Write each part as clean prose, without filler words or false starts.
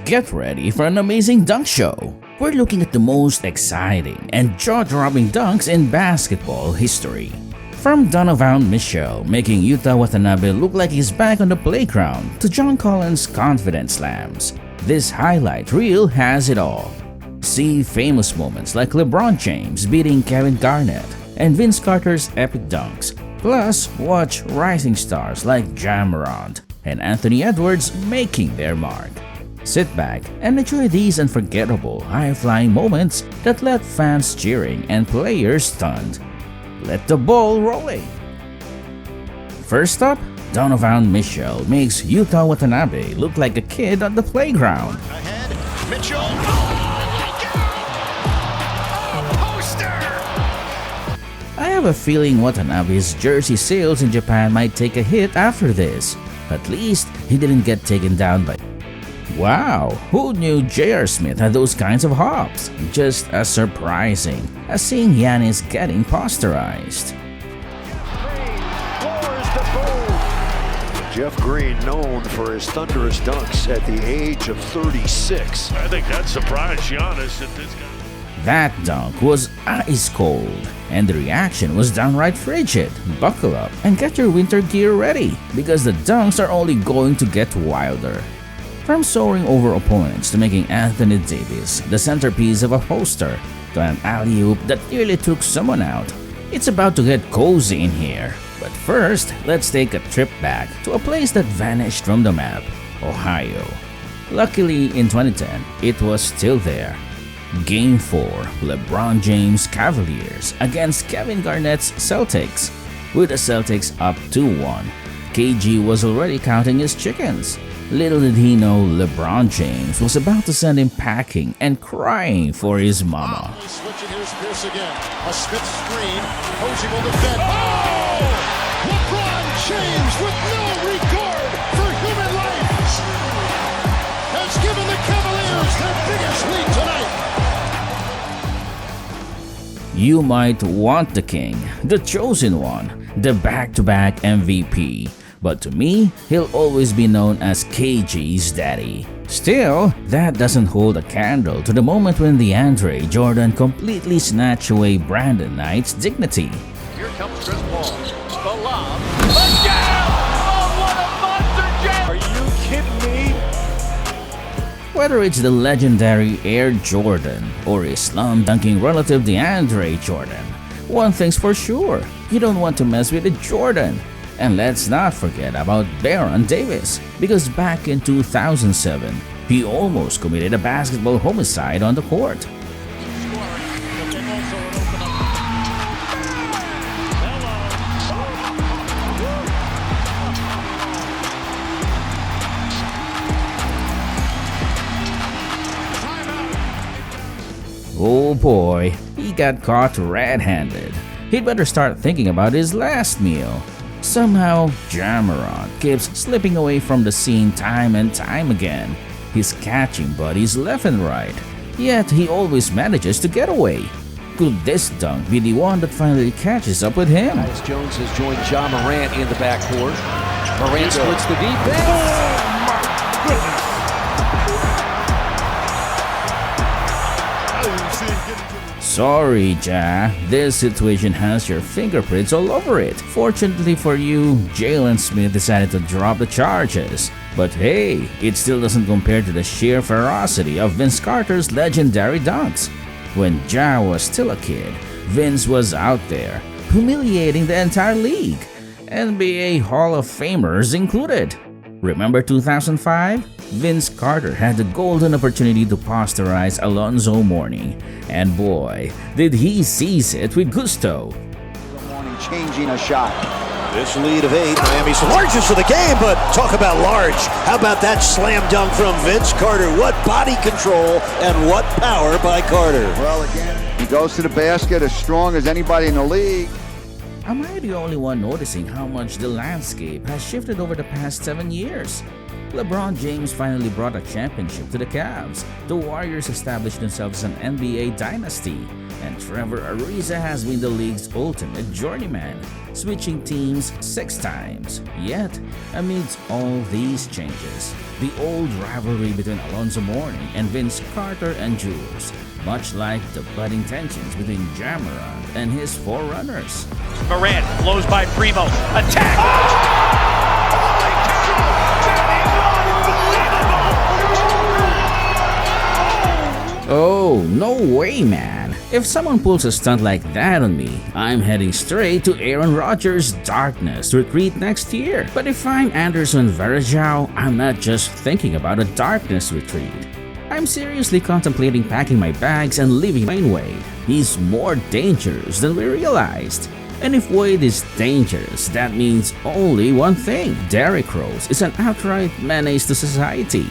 Get ready for an amazing dunk show. We're looking at the most exciting and jaw-dropping dunks in basketball history. From Donovan Mitchell making Yuta Watanabe look like he's back on the playground to John Collins' confident slams, this highlight reel has it all. See famous moments like LeBron James beating Kevin Garnett and Vince Carter's epic dunks. Plus, watch rising stars like Ja Morant and Anthony Edwards making their mark. Sit back and enjoy these unforgettable high-flying moments that left fans cheering and players stunned. Let the ball rolling! First up, Donovan Mitchell makes Yuta Watanabe look like a kid on the playground. Ahead, Mitchell. Oh, poster! I have a feeling Watanabe's jersey sales in Japan might take a hit after this. At least, he didn't get taken down by... Wow, who knew J.R. Smith had those kinds of hops? Just as surprising as seeing Giannis getting posterized. Jeff Green, known for his thunderous dunks at the age of 36. I think that surprised Giannis that this guy... That dunk was ice cold, and the reaction was downright frigid. Buckle up and get your winter gear ready, because the dunks are only going to get wilder. From soaring over opponents to making Anthony Davis the centerpiece of a poster to an alley-oop that nearly took someone out, it's about to get cozy in here. But first, let's take a trip back to a place that vanished from the map, Ohio. Luckily, in 2010, it was still there. Game 4, LeBron James Cavaliers against Kevin Garnett's Celtics. With the Celtics up 2-1, KG was already counting his chickens. Little did he know LeBron James was about to send him packing and crying for his mama. Switching, here's Pierce again. A Smith screen. Posey will defend. Oh! LeBron James with no regard for human life has given the Cavaliers their biggest lead tonight. You might want the king, the chosen one, the back-to-back MVP. But to me, he'll always be known as KG's daddy. Still, that doesn't hold a candle to the moment when DeAndre Jordan completely snatched away Brandon Knight's dignity. Here comes Chris Paul. The lob. The jam! Oh, what a monster jam! Are you kidding me? Whether it's the legendary Air Jordan or his slam-dunking relative DeAndre Jordan, one thing's for sure, you don't want to mess with a Jordan. And let's not forget about Baron Davis, because back in 2007, he almost committed a basketball homicide on the court. Oh boy, he got caught red-handed. He'd better start thinking about his last meal. Somehow, Ja Morant keeps slipping away from the scene time and time again. He's catching buddies left and right, yet he always manages to get away. Could this dunk be the one that finally catches up with him? Tyus Jones has joined Ja Morant in the backcourt. Morant splits the defense. Oh my goodness! Sorry, Ja, this situation has your fingerprints all over it. Fortunately for you, Jalen Smith decided to drop the charges. But hey, it still doesn't compare to the sheer ferocity of Vince Carter's legendary dunks. When Ja was still a kid, Vince was out there, humiliating the entire league, NBA Hall of Famers included. Remember 2005? Vince Carter had the golden opportunity to posterize Alonzo Mourning, and boy, did he seize it with gusto. Mourning changing a shot. This lead of 8, Miami's largest of the game, but talk about large. How about that slam dunk from Vince Carter? What body control and what power by Carter. Well, again, he goes to the basket as strong as anybody in the league. Am I the only one noticing how much the landscape has shifted over the past 7 years? LeBron James finally brought a championship to the Cavs. The Warriors established themselves as an NBA dynasty, and Trevor Ariza has been the league's ultimate journeyman, switching teams 6 times. Yet, amidst all these changes, the old rivalry between Alonzo Mourning and Vince Carter and Jules, much like the budding tensions between Ja Morant and his forerunners. Morant blows by Primo. Attack! Oh, no way, man. If someone pulls a stunt like that on me, I'm heading straight to Aaron Rodgers' Darkness retreat next year. But if I'm Anderson Varejao, I'm not just thinking about a Darkness retreat. I'm seriously contemplating packing my bags and leaving Dwayne Wade. He's more dangerous than we realized. And if Wade is dangerous, that means only one thing. Derrick Rose is an outright menace to society.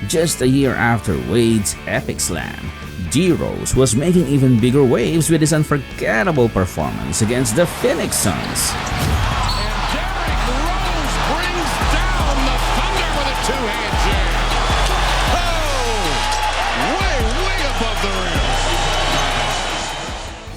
Just a year after Wade's epic slam, D-Rose was making even bigger waves with his unforgettable performance against the Phoenix Suns. And Derrick Rose brings down the Thunder with a two-hand jam. Oh, way above the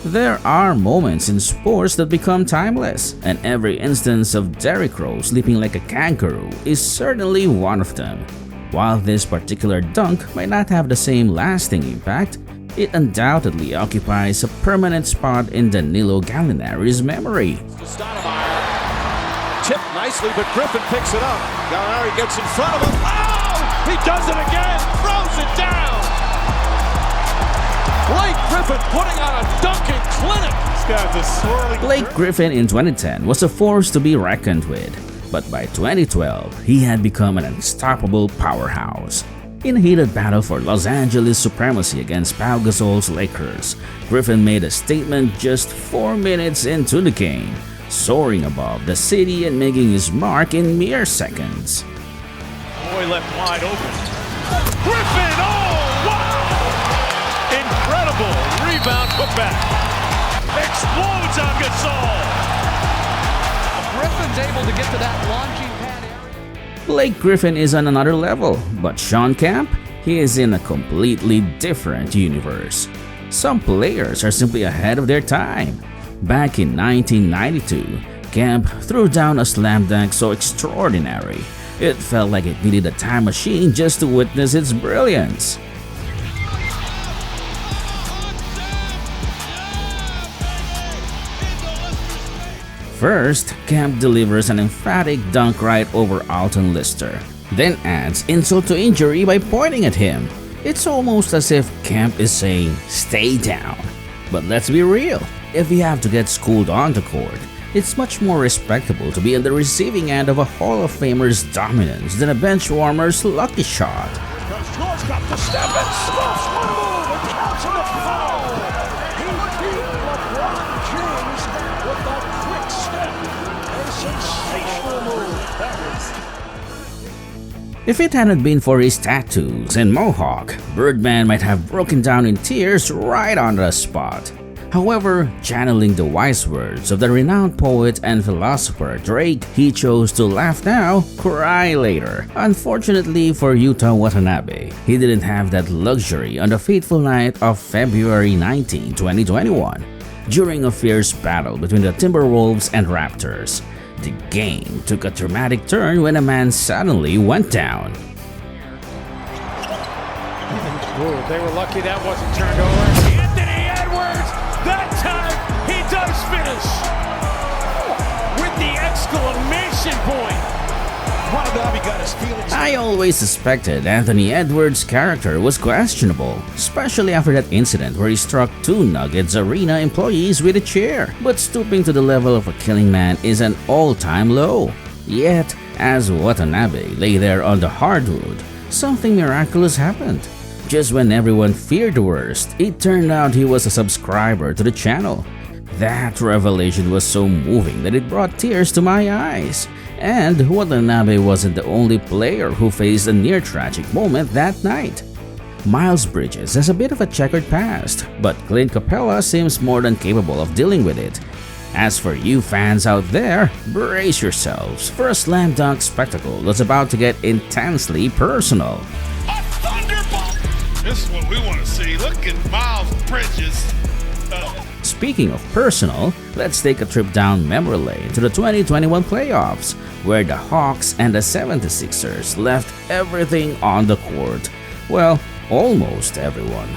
rim. There are moments in sports that become timeless, and every instance of Derrick Rose leaping like a kangaroo is certainly one of them. While this particular dunk might not have the same lasting impact, it undoubtedly occupies a permanent spot in Danilo Gallinari's memory. Stoudemire tipped nicely, but Griffin picks it up. Gallinari gets in front of him. Oh! He does it again! Throws it down! Blake Griffin putting on a dunking clinic! This guy's a swirling... Blake Griffin in 2010 was a force to be reckoned with, but by 2012, he had become an unstoppable powerhouse. In a heated battle for Los Angeles supremacy against Pau Gasol's Lakers, Griffin made a statement just 4 minutes into the game, soaring above the city and making his mark in mere seconds. Boy left wide open. Griffin! Oh, wow! Incredible rebound putback. Explodes on Gasol. Griffin's able to get to that launching pad area. Blake Griffin is on another level, but Shawn Kemp, he is in a completely different universe. Some players are simply ahead of their time. Back in 1992, Kemp threw down a slam dunk so extraordinary, it felt like it needed a time machine just to witness its brilliance. First, Kemp delivers an emphatic dunk right over Alton Lister, then adds insult to injury by pointing at him. It's almost as if Kemp is saying, "Stay down." But let's be real, if you have to get schooled on the court, it's much more respectable to be on the receiving end of a Hall of Famer's dominance than a bench warmer's lucky shot. George got the step and smuffs one move and counts in the foul. He beat LeBron James with that quick step. A sensational move. That is. If it hadn't been for his tattoos and mohawk, Birdman might have broken down in tears right on the spot. However, channeling the wise words of the renowned poet and philosopher Drake, he chose to laugh now, cry later. Unfortunately for Yuta Watanabe, he didn't have that luxury on the fateful night of February 19, 2021. During a fierce battle between the Timberwolves and Raptors, the game took a dramatic turn when a man suddenly went down. Ooh, they were lucky that wasn't turned over. Anthony Edwards, that time he does finish with the exclamation point. Watanabe got his feelings. I always suspected Anthony Edwards' character was questionable, especially after that incident where he struck 2 Nuggets Arena employees with a chair. But stooping to the level of a killing man is an all-time low. Yet, as Watanabe lay there on the hardwood, something miraculous happened. Just when everyone feared the worst, it turned out he was a subscriber to the channel. That revelation was so moving that it brought tears to my eyes. And Watanabe wasn't the only player who faced a near-tragic moment that night. Miles Bridges has a bit of a checkered past, but Clint Capella seems more than capable of dealing with it. As for you fans out there, brace yourselves for a slam dunk spectacle that's about to get intensely personal. A thunderbolt! This is what we want to see. Look at Miles Bridges. Speaking of personal, let's take a trip down memory lane to the 2021 playoffs, where the Hawks and the 76ers left everything on the court. Well, almost everyone.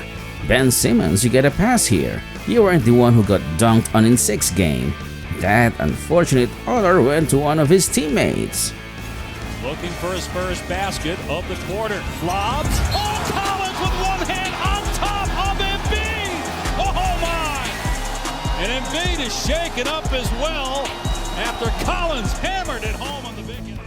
Ben Simmons, you get a pass here. You weren't the one who got dunked on in 6 games. That unfortunate honor went to one of his teammates. Looking for his first basket of the quarter. Lobs. Oh, Collins with one hand on top of Embiid. Oh, my. And Embiid is shaken up as well after Collins hammered it home on the big end.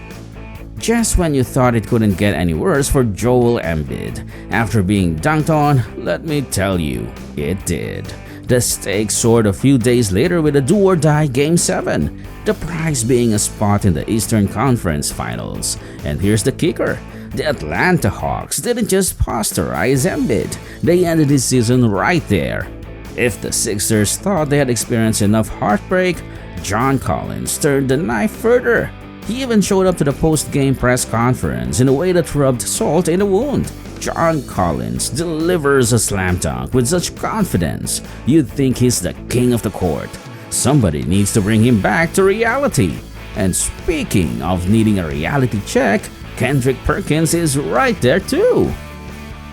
Just when you thought it couldn't get any worse for Joel Embiid, after being dunked on, let me tell you, it did. The stakes soared a few days later with a do-or-die Game 7, the prize being a spot in the Eastern Conference Finals. And here's the kicker. The Atlanta Hawks didn't just posterize Embiid, they ended his season right there. If the Sixers thought they had experienced enough heartbreak, John Collins turned the knife further. He even showed up to the post-game press conference in a way that rubbed salt in the wound. John Collins delivers a slam dunk with such confidence, you'd think he's the king of the court. Somebody needs to bring him back to reality. And speaking of needing a reality check, Kendrick Perkins is right there too.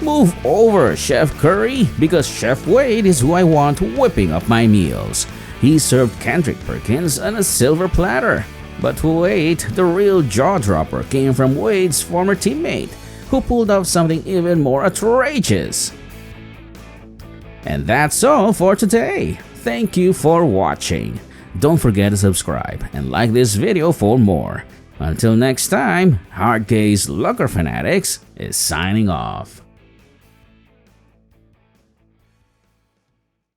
Move over, Chef Curry, because Chef Wade is who I want whipping up my meals. He served Kendrick Perkins on a silver platter. But wait, the real jaw-dropper came from Wade's former teammate, who pulled off something even more outrageous. And that's all for today. Thank you for watching. Don't forget to subscribe and like this video for more. Until next time, Hardcase Lucker Fanatics is signing off.